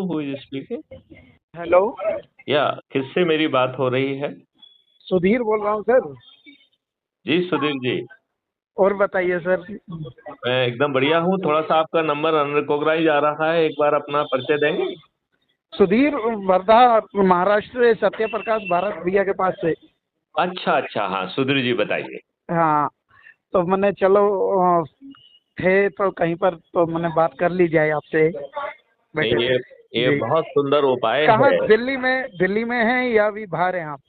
Who is speaking? Hello, या किससे मेरी बात हो रही है? सुधीर बोल रहा हूँ सर। जी सुधीर जी, और बताइए सर। मैं एकदम बढ़िया हूँ। थोड़ा सा आपका नंबर अनरिकॉग्नाइज आ रहा है, एक बार अपना परिचय देंगे? सुधीर, वर्धा महाराष्ट्र, सत्य प्रकाश भारत भैया के पास से। अच्छा अच्छा, हाँ सुधीर जी बताइए। हाँ, तो मैंने चलो अ, थे तो कहीं पर, तो मैंने बात कर ली जाए आपसे। नहीं, बैठे थे ये जी। बहुत सुंदर उपाय कहाँ, है। दिल्ली में हैं या अभी बाहर हैं आप?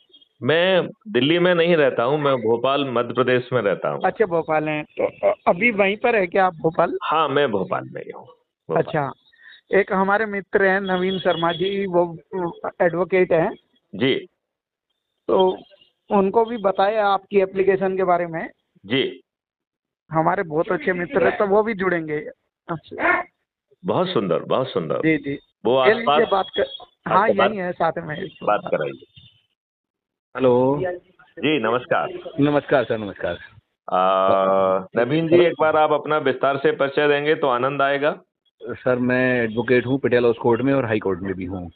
मैं दिल्ली में नहीं रहता हूँ, मैं भोपाल मध्य प्रदेश में रहता हूँ। अच्छा, भोपाल हैं तो अभी वहीं पर है क्या आप, भोपाल? हाँ, मैं भोपाल में ही हूँ, भोपाल। अच्छा। एक हमारे मित्र हैं नवीन शर्मा जी, वो एडवोकेट हैं, जी तो उनको भी बताया आपकी एप्लीकेशन के बारे में। जी, हमारे बहुत अच्छे मित्र हैं, तो वो भी जुड़ेंगे। अच्छा। बहुत सुंदर बहुत सुंदर। जी जी। वो ये लीजिए आसपास बात कर। हाँ, आपको यही है साथ में। बात कराइए। हेलो। जी नमस्कार। नमस्कार सर, नमस्कार। नवीन जी, एक बार आप अपना विस्तार से परिचय देंगे तो आनंद आएगा। सर मैं एडवोकेट हूँ, पटियाला हाउस कोर्ट में और हाई कोर्ट में भी हूँ,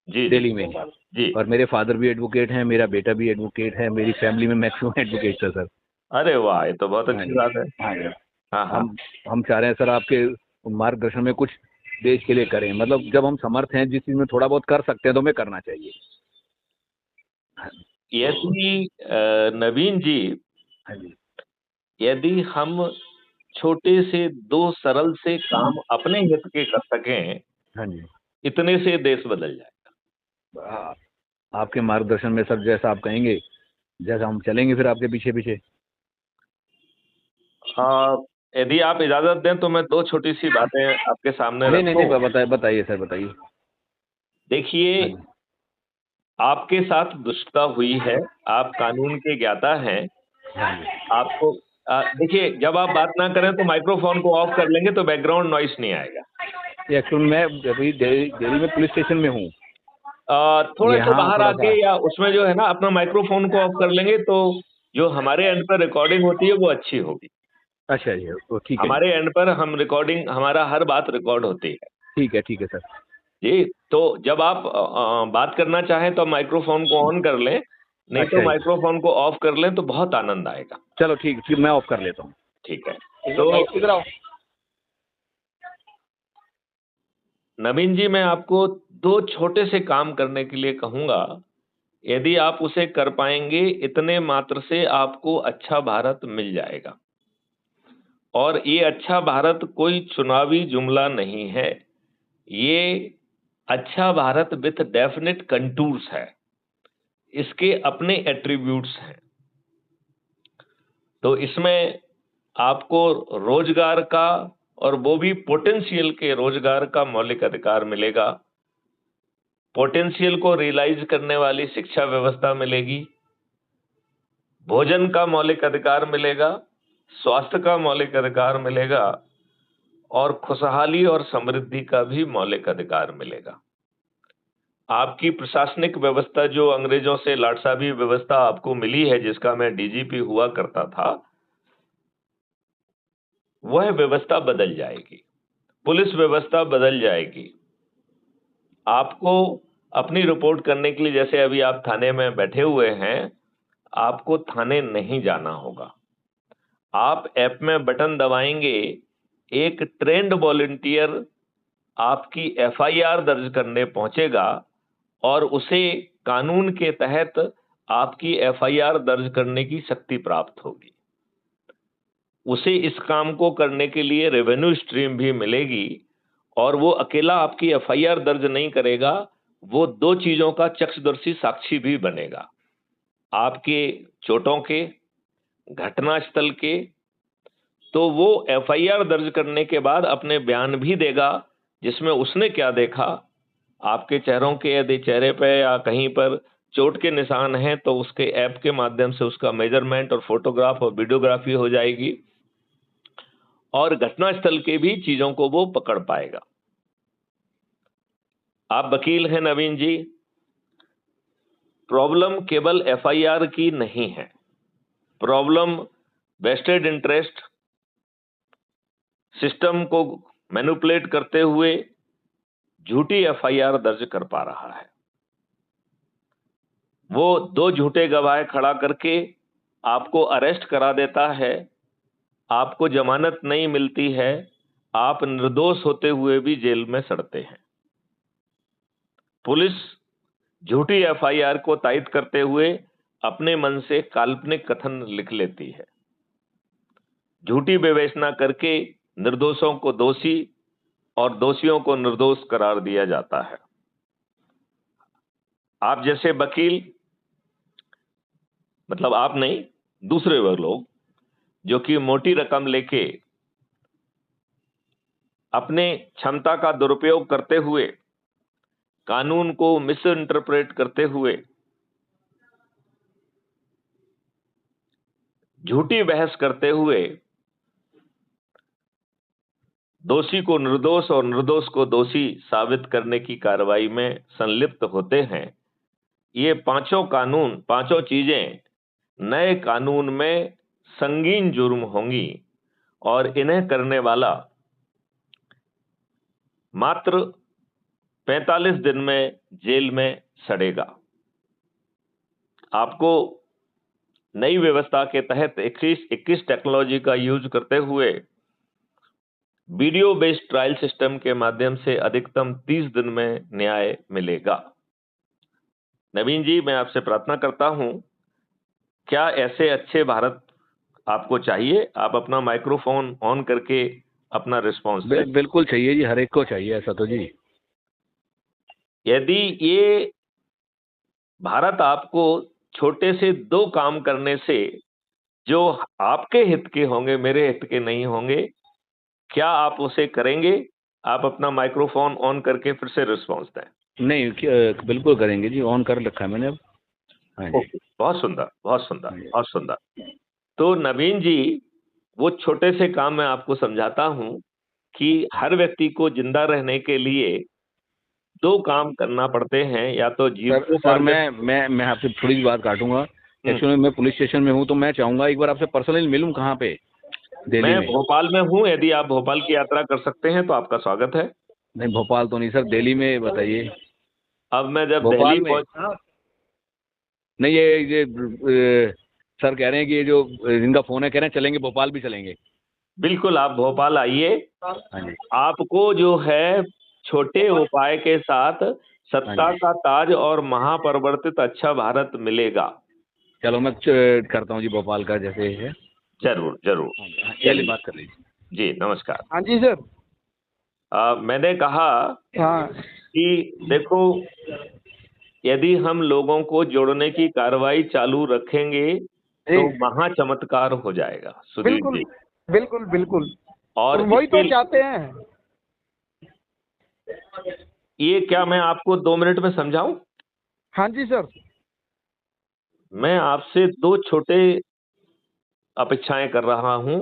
जी जी दिल्ली में। जी। और मेरे फादर भी एडवोकेट हैं, मेरा बेटा भी एडवोकेट है, मेरी फैमिली में मैक्सिमम एडवोकेट है सर। अरे वाह, ये तो बहुत हाँ अच्छी जी, बात है। हाँ जी। हाँ हाँ। हम चाह रहे हैं सर आपके मार्गदर्शन में कुछ देश के लिए करें, मतलब जब हम समर्थ हैं, जिस चीज़ में थोड़ा बहुत कर सकते हैं तो हमें करना चाहिए। तो यदि नवीन जी, हाँ जी, यदि हम छोटे से दो सरल से काम अपने हित के कर सकें, हाँ जी। इतने से देश बदल जाए। आ- आपके मार्गदर्शन में सर जैसा आप कहेंगे, जैसा हम चलेंगे फिर आपके पीछे पीछे। यदि आप इजाजत दें तो मैं दो छोटी सी बातें आपके सामने नहीं नहीं रखूं। नहीं, बताइए सर, बताइए। देखिए, हाँ जी, आपके साथ दुष्टता हुई है, आप कानून के ज्ञाता हैं। हाँ जी। आपको देखिए, जब आप बात ना करें तो माइक्रोफोन को ऑफ कर लेंगे तो बैकग्राउंड नॉइस नहीं आएगा। ये एक्चुअली मैं अभी दिल्ली में पुलिस स्टेशन में हूँ। थोड़े से यहाँ बाहर थोड़ा आके सा। या उसमें जो है ना, अपना माइक्रोफोन को ऑफ कर लेंगे तो जो हमारे एंड पर रिकॉर्डिंग होती है वो अच्छी होगी। अच्छा जी, तो ठीक है जी। हमारे एंड पर हमारा हर बात रिकॉर्ड होती है। ठीक है सर। जी, तो जब आप बात करना चाहें तो माइक्रोफोन को ऑन कर लें, नहीं तो अच्छा जी, माइक्रोफोन को ऑफ कर लें तो बहुत आनंद आएगा। चलो ठीक ठीक, मैं ऑफ कर लेता हूँ। ठीक है। तो इधर आओ। नवीन जी, मैं आपको दो छोटे से काम करने के लिए कहूंगा। यदि आप उसे कर पाएंगे, इतने मात्र से आपको अच्छा भारत मिल जाएगा। और ये अच्छा भारत कोई चुनावी जुमला नहीं है, ये अच्छा भारत विथ डेफिनेट कंटूर्स है, इसके अपने एट्रीब्यूट्स हैं। तो इसमें आपको रोजगार का, और वो भी पोटेंशियल के रोजगार का मौलिक अधिकार मिलेगा। पोटेंशियल को रियलाइज करने वाली शिक्षा व्यवस्था मिलेगी, भोजन का मौलिक अधिकार मिलेगा, स्वास्थ्य का मौलिक अधिकार मिलेगा, और खुशहाली और समृद्धि का भी मौलिक अधिकार मिलेगा। आपकी प्रशासनिक व्यवस्था जो अंग्रेजों से लाटसाबी व्यवस्था आपको मिली है, जिसका मैं डीजीपी हुआ करता था, वह व्यवस्था बदल जाएगी, पुलिस व्यवस्था बदल जाएगी। आपको अपनी रिपोर्ट करने के लिए, जैसे अभी आप थाने में बैठे हुए हैं, आपको थाने नहीं जाना होगा। आप ऐप में बटन दबाएंगे, एक ट्रेंड वॉलंटियर आपकी एफआईआर दर्ज करने पहुंचेगा और उसे कानून के तहत आपकी एफआईआर दर्ज करने की शक्ति प्राप्त होगी। उसे इस काम को करने के लिए रेवेन्यू स्ट्रीम भी मिलेगी, और वो अकेला आपकी एफआईआर दर्ज नहीं करेगा, वो दो चीजों का चक्षुदर्शी साक्षी भी बनेगा, आपके चोटों के, घटनास्थल के। तो वो एफआईआर दर्ज करने के बाद अपने बयान भी देगा, जिसमें उसने क्या देखा। आपके चेहरों के यदि चेहरे पे या कहीं पर चोट के निशान हैं तो उसके ऐप के माध्यम से उसका मेजरमेंट और फोटोग्राफ और वीडियोग्राफी हो जाएगी, और घटनास्थल के भी चीजों को वो पकड़ पाएगा। आप वकील हैं नवीन जी, प्रॉब्लम केवल एफआईआर की नहीं है, प्रॉब्लम वेस्टेड इंटरेस्ट सिस्टम को मैनिपुलेट करते हुए झूठी एफआईआर दर्ज कर पा रहा है। वो 2 झूठे गवाह खड़ा करके आपको अरेस्ट करा देता है, आपको जमानत नहीं मिलती है, आप निर्दोष होते हुए भी जेल में सड़ते हैं। पुलिस झूठी एफआईआर को तायद करते हुए अपने मन से काल्पनिक कथन लिख लेती है। झूठी विवेचना करके निर्दोषों को दोषी और दोषियों को निर्दोष करार दिया जाता है। आप जैसे वकील, मतलब आप नहीं, दूसरे वह लोग जो कि मोटी रकम लेके अपने क्षमता का दुरुपयोग करते हुए, कानून को मिस इंटरप्रेट करते हुए, झूठी बहस करते हुए दोषी को निर्दोष और निर्दोष को दोषी साबित करने की कार्रवाई में संलिप्त होते हैं, ये पांचों चीजें नए कानून में संगीन जुर्म होंगी और इन्हें करने वाला मात्र 45 दिन में जेल में सड़ेगा। आपको नई व्यवस्था के तहत 21 टेक्नोलॉजी का यूज करते हुए वीडियो बेस्ड ट्रायल सिस्टम के माध्यम से अधिकतम 30 दिन में न्याय मिलेगा। नवीन जी, मैं आपसे प्रार्थना करता हूं, क्या ऐसे अच्छे भारत आपको चाहिए? आप अपना माइक्रोफोन ऑन करके अपना रिस्पॉन्स दें। बिल्कुल चाहिए जी, हर एक को चाहिए ऐसा तो जी। यदि ये भारत आपको छोटे से 2 काम करने से जो आपके हित के होंगे, मेरे हित के नहीं होंगे, क्या आप उसे करेंगे? आप अपना माइक्रोफोन ऑन करके फिर से रिस्पॉन्स दें। नहीं, बिल्कुल करेंगे जी, ऑन कर रखा है मैंने अब। हाँ जी। ओके, बहुत सुंदर, बहुत सुंदर, बहुत सुंदर। तो नवीन जी, वो छोटे से काम मैं आपको समझाता हूं कि हर व्यक्ति को जिंदा रहने के लिए 2 काम करना पड़ते हैं, या तो जीव को सर मैं आपसे थोड़ी सी बात काटूंगा। एक्चुअली मैं पुलिस स्टेशन में हूँ, तो मैं चाहूंगा एक बार आपसे पर्सनली मिलूं। कहाँ पे? दिल्ली मैं में। भोपाल में हूँ, यदि आप भोपाल की यात्रा कर सकते हैं तो आपका स्वागत है। नहीं, भोपाल तो नहीं सर, दिल्ली में बताइए। अब मैं जब भोपाल दिल्ली में पहुंच, नहीं, ये सर कह रहे हैं कि ये जो इनका फोन है, कह रहे हैं चलेंगे, भोपाल भी चलेंगे। बिल्कुल आप भोपाल आइए। हाँ जी। आपको जो है छोटे उपाय के साथ सत्ता हाँ जी। का ताज और महापरिवर्तित अच्छा भारत मिलेगा। चलो मैं करता हूँ जी, भोपाल का जैसे है। जरूर जरूर। चलिए बात कर लीजिए जी नमस्कार। हाँ जी सर। मैंने कहा हाँ कि देखो, यदि हम लोगों को जोड़ने की कार्रवाई चालू रखेंगे तो जी, महा चमत्कार हो जाएगा सुधीर बिल्कुल जी। बिल्कुल बिल्कुल। और और वही तो चाहते हैं। ये क्या मैं आपको 2 मिनट में समझाऊं? हाँ जी सर। मैं आपसे 2 छोटे अपेक्षाएं कर रहा हूं,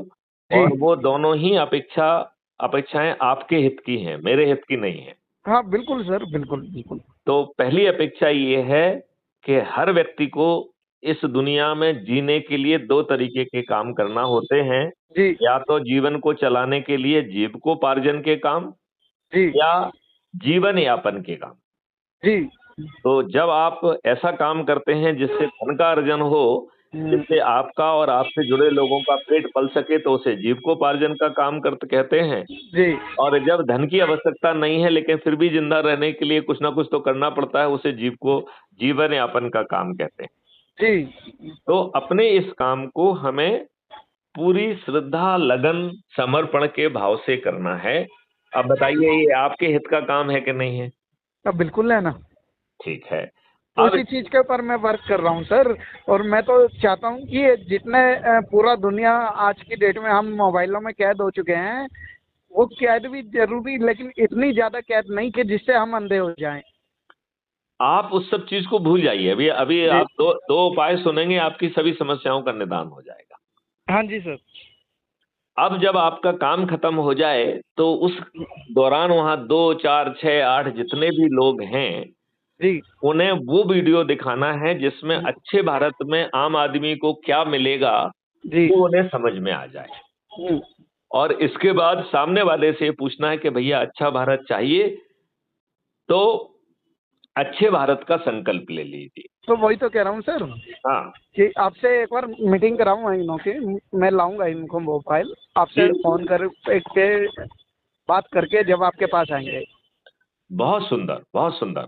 और वो दोनों ही अपेक्षाएं आपके हित की हैं, मेरे हित की नहीं है। हाँ बिल्कुल सर, बिल्कुल बिल्कुल। तो पहली अपेक्षा ये है कि हर व्यक्ति को इस दुनिया में जीने के लिए 2 तरीके के काम करना होते हैं, जी या तो जीवन को चलाने के लिए जीविकोपार्जन के काम, जी या जीवन यापन के काम। जी। तो जब आप ऐसा काम करते हैं जिससे धन का अर्जन हो, जिससे आपका और आपसे जुड़े लोगों का पेट पल सके, तो उसे जीविकोपार्जन का काम करते कहते हैं। जी और जब धन की आवश्यकता नहीं है लेकिन फिर भी जिंदा रहने के लिए कुछ ना कुछ तो करना पड़ता है, उसे जीवन यापन का काम कहते हैं। जी। तो अपने इस काम को हमें पूरी श्रद्धा, लगन, समर्पण के भाव से करना है। अब बताइए, ये आपके हित का काम है कि नहीं है? अब बिल्कुल है ना। ठीक है। तो अब इसी चीज के ऊपर मैं वर्क कर रहा हूँ सर। और मैं तो चाहता हूँ कि ये जितने पूरा दुनिया आज की डेट में हम मोबाइलों में कैद हो चुके हैं, वो कैद भी जरूरी, लेकिन इतनी ज्यादा कैद नहीं कि जिससे हम अंधे हो जाएं। आप उस सब चीज को भूल जाइए। अभी अभी जी। आप दो उपाय सुनेंगे, आपकी सभी समस्याओं का निदान हो जाएगा। हाँ जी सर। अब जब आपका काम खत्म हो जाए तो उस दौरान वहां 2, 4, 6, 8 जितने भी लोग हैं, जी उन्हें वो वीडियो दिखाना है जिसमें अच्छे भारत में आम आदमी को क्या मिलेगा, जी। वो उन्हें समझ में आ जाए। और इसके बाद सामने वाले से पूछना है कि भैया अच्छा भारत चाहिए, तो अच्छे भारत का संकल्प ले लीजिए। तो वही तो कह रहा हूँ सर हाँ कि आपसे एक बार मीटिंग कराऊंगा इनों की। मैं लाऊंगा इनको मोबाइल, आपसे जी, फोन कर के बात करके जब आपके पास आएंगे। बहुत सुंदर, बहुत सुंदर।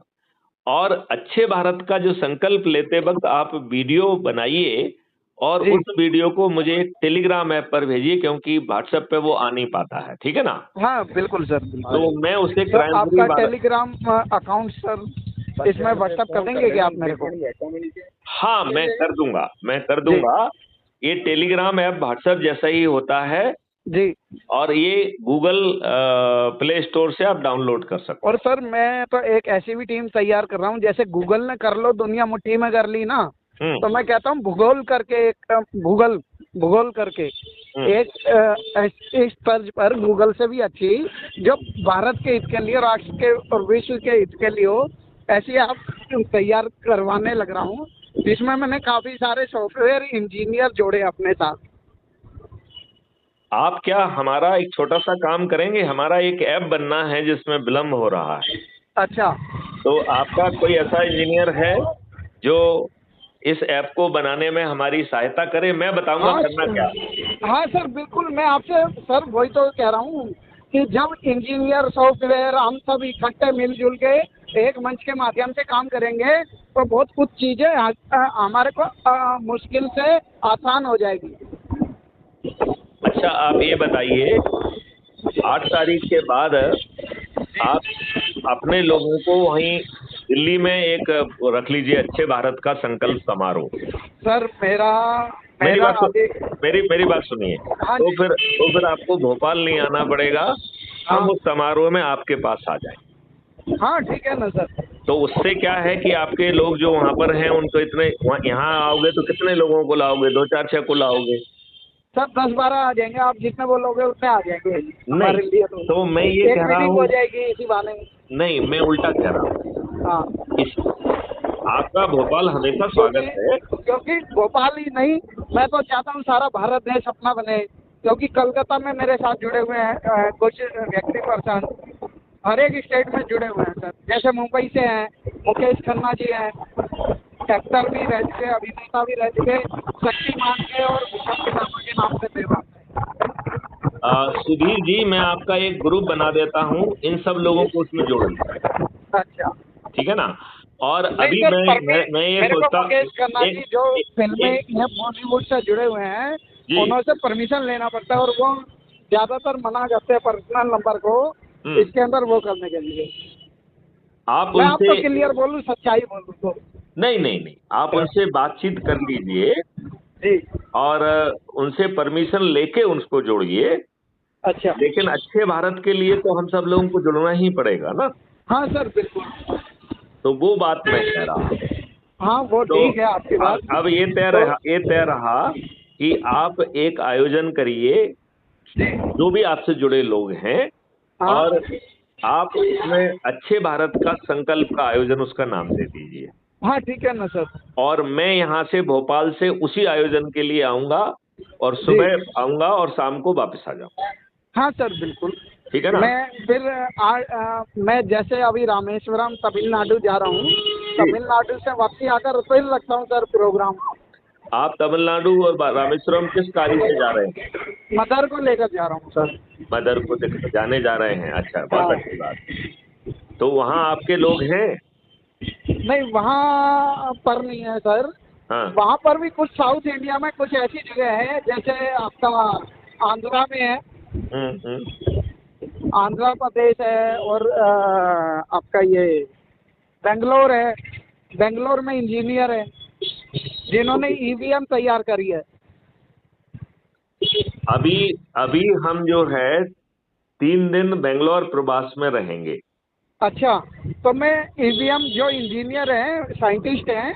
और अच्छे भारत का जो संकल्प लेते वक्त आप वीडियो बनाइए और जी उस वीडियो को मुझे टेलीग्राम ऐप पर भेजिए, क्योंकि व्हाट्सएप पे वो आ नहीं पाता है, ठीक है ना? हाँ बिल्कुल सर, तो बिल्कुल। मैं उसे सर क्राइम फ्री आपका भारत। टेलीग्राम अकाउंट सर इसमें व्हाट्सएप कर देंगे क्या आप मेरे को? हाँ, मैं कर दूंगा, मैं कर जी दूंगा। ये टेलीग्राम ऐप व्हाट्सएप जैसा ही होता है जी। और ये गूगल प्ले स्टोर से आप डाउनलोड कर सकते और सर मैं तो एक ऐसी भी टीम तैयार कर रहा हूँ, जैसे गूगल ने कर लो दुनिया मुट्ठी में कर ली ना, हैं। तो मैं कहता हूँ भूगोल करके एक भूगोल भूगोल करके एक इस तर्ज पर गूगल से भी अच्छी, जो भारत के हित के लिए, राष्ट्र के और विश्व के हित के लिए हो, ऐसी आप तैयार करवाने लग रहा हूँ, जिसमें मैंने काफी सारे सॉफ्टवेयर इंजीनियर जोड़े अपने साथ। आप क्या हमारा एक छोटा सा काम करेंगे? हमारा एक ऐप बनना है जिसमें विलम्ब हो रहा है। अच्छा। तो आपका कोई ऐसा इंजीनियर है जो इस ऐप को बनाने में हमारी सहायता करे? मैं बताऊंगा हाँ करना क्या। हाँ सर बिल्कुल, मैं आपसे सर वही तो कह रहा हूँ कि जब इंजीनियर सॉफ्टवेयर हम सब इकट्ठे मिलजुल के एक मंच के माध्यम से काम करेंगे तो बहुत कुछ चीजें हमारे को मुश्किल से आसान हो जाएगी। अच्छा, आप ये बताइए, 8 तारीख के बाद आप अपने लोगों को वहीं दिल्ली में एक रख लीजिए, अच्छे भारत का संकल्प समारोह। सर मेरा मेरी मेरा बात अभी। मेरी बात सुनिए। हाँ तो जी। फिर आपको भोपाल नहीं आना पड़ेगा, हाँ हम उस समारोह में आपके पास आ जाएं। हाँ ठीक है ना सर। तो उससे क्या है कि आपके लोग जो वहां पर हैं उनको इतने, यहाँ आओगे तो कितने लोगों को लाओगे? 2 4 6 को लाओगे? सर 10-12 आ जाएंगे, आप जितने बोलोगे उतने आ जाएंगे नहीं, हमारे लिए। तो मैं ये एक कह रहा मीटिंग हूँ, हो जाएगी इसी बहाने। नहीं मैं उल्टा कह रहा हूँ। हाँ इस आपका भोपाल हमेशा स्वागत है। क्योंकि भोपाल ही नहीं, मैं तो चाहता हूँ सारा भारत देश अपना बने, क्योंकि कलकत्ता में मेरे साथ जुड़े हुए हैं कुछ व्यक्ति पर्सन, हर एक स्टेट में जुड़े हुए हैं सर। जैसे मुंबई से हैं मुकेश खन्ना जी हैं, एक्टर भी रह चुके, अभिनेता भी रह चुके, शक्तिमान के और भूषण पितामा के नाम से फेमस है। सुधीर जी, मैं आपका एक ग्रुप बना देता हूँ, इन सब लोगों को उसमें जोड़ लीजिए, अच्छा। ठीक है ना? और नहीं अभी सर, मैं ये मेरे को सोचता मुकेश खन्ना जी जो फिल्में एक या बॉलीवुड से जुड़े हुए हैं, जी। उन्होंने परमिशन लेना पड़ता है और वो ज्यादातर मना करते हैं पर्सनल नंबर को इसके अंदर वो करने के लिए। आप मैं उनसे आपको क्लियर बोलूं, सच्चाई बोलूं तो। नहीं, आप उनसे बातचीत कर लीजिए जी। और उनसे परमिशन लेके उनको जोड़िए। अच्छा। लेकिन अच्छे भारत के लिए तो हम सब लोगों को जुड़ना ही पड़ेगा ना। हाँ सर बिल्कुल। तो वो बात मैं कह रहा हूँ। हाँ वो तो ठीक है आपकी बात। अब तो ये तय रहा कि आप एक आयोजन करिए, जो भी आपसे जुड़े लोग हैं, हाँ और आप उसमें अच्छे भारत का संकल्प का आयोजन उसका नाम दे दीजिए। हाँ ठीक है ना सर। और मैं यहाँ से भोपाल से उसी आयोजन के लिए आऊंगा और जी। सुबह आऊंगा और शाम को वापस आ जाऊंगा, हाँ सर बिल्कुल। ठीक है ना? मैं फिर मैं जैसे अभी रामेश्वरम तमिलनाडु जा रहा हूँ, तमिलनाडु से वापसी आकर फिर रखता हूँ सर प्रोग्राम। आप तमिलनाडु और रामेश्वरम किस तारीख से जा रहे हैं? मदर को लेकर जा रहा हूँ सर। मदर को जाने जा रहे हैं? अच्छा, बहुत हाँ। अच्छी बात। तो वहाँ आपके लोग हैं? नहीं वहाँ पर नहीं है सर। हाँ। वहाँ पर भी कुछ साउथ इंडिया में कुछ ऐसी जगह है, जैसे आपका आंध्रा में है, आंध्र प्रदेश है, और आपका ये बेंगलोर है। बेंगलोर में इंजीनियर है जिन्होंने ईवीएम तैयार करी है। अभी हम जो है 3 दिन बेंगलोर प्रवास में रहेंगे। अच्छा, तो मैं ईवीएम जो इंजीनियर हैं, साइंटिस्ट हैं,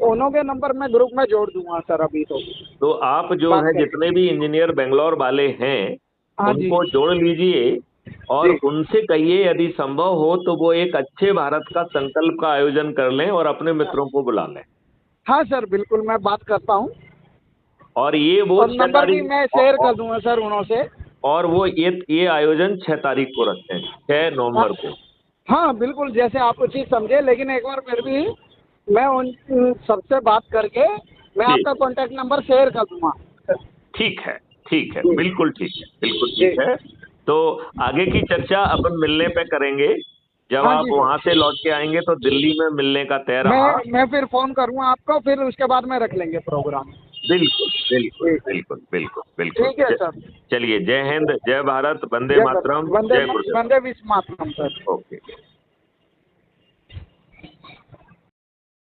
उन्हों के नंबर मैं ग्रुप में जोड़ दूंगा सर अभी। तो आप जो बात है करें। जितने भी इंजीनियर बेंगलोर वाले हैं हाँ जी। उनको जोड़ लीजिए और जी। उनसे कहिए यदि संभव हो तो वो एक अच्छे भारत का संकल्प का आयोजन कर लें और अपने मित्रों को बुला लें। हाँ सर बिल्कुल, मैं बात करता हूँ और ये वो और 6 नंबर भी तारीख मैं शेयर कर दूंगा सर उन्हों से। और वो ये आयोजन 6 तारीख को रखते हैं, 6 हाँ नवंबर को। हाँ बिल्कुल, जैसे आप उचित समझे, लेकिन एक बार फिर भी मैं उन सबसे बात करके मैं जी। आपका कॉन्टैक्ट नंबर शेयर कर दूंगा। ठीक है, ठीक है, जी बिल्कुल ठीक है, बिल्कुल जी। ठीक है। तो आगे की चर्चा अपन मिलने पे करेंगे। जब हाँ आप जी वहां सर, से लौट के आएंगे तो दिल्ली में मिलने का तय रहा। मैं फिर फोन करूंगा आपको, फिर उसके बाद में रख लेंगे प्रोग्राम। बिल्कुल, बिल्कुल, ठीक है, बिल्कुल, बिल्कुल, बिल्कुल। ठीक है सर। चलिए, जय हिंद, जय भारत, वंदे जय मातरम, वंदे जय गुरुदेव। वंदे विश्व मातरम सर। ओके।